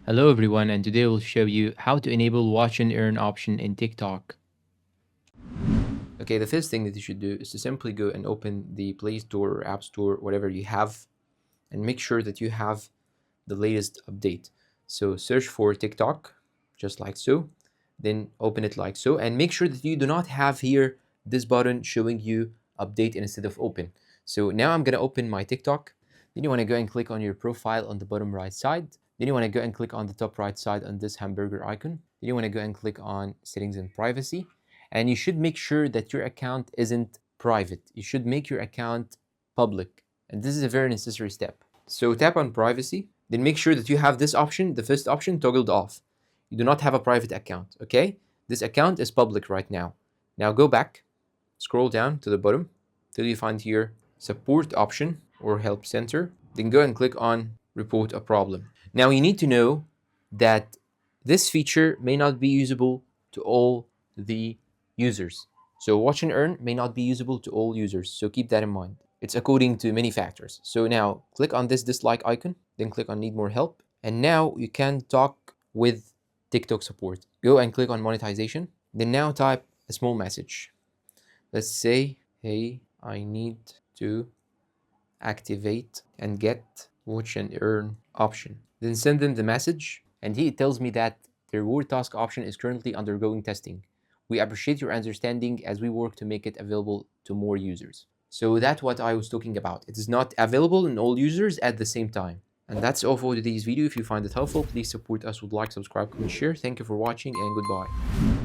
Hello everyone, and today we'll show you how to enable watch and earn option in TikTok. Okay, the first thing that you should do is to simply go and open the Play Store or App Store, whatever you have, and make sure that you have the latest update. So search for TikTok, just like so, then open it like so, and make sure that you do not have here this button showing you update instead of open. So now I'm gonna open my TikTok. Then you wanna go and click on your profile on the bottom right side. Then you wanna go and click on the top right side on this hamburger icon. Then you wanna go and click on settings and privacy. And you should make sure that your account isn't private. You should make your account public. And this is a very necessary step. So tap on privacy, then make sure that you have this option, the first option, toggled off. You do not have a private account, okay? This account is public right now. Now go back, scroll down to the bottom till you find here support option or help center. Then go and click on report a problem. Now you need to know that this feature may not be usable to all the users. So watch and earn may not be usable to all users. So keep that in mind. It's according to many factors. So now click on this dislike icon, then click on need more help. And now you can talk with TikTok support. Go and click on monetization. Then now type a small message. Let's say, hey, I need to activate and get watch and earn option. Then send them the message, and he tells me that the reward task option is currently undergoing testing. We appreciate your understanding as we work to make it available to more users. So that's what I was talking about. It is not available in all users at the same time. And that's all for today's video. If you find it helpful, please support us with like, subscribe, comment, share. Thank you for watching and goodbye.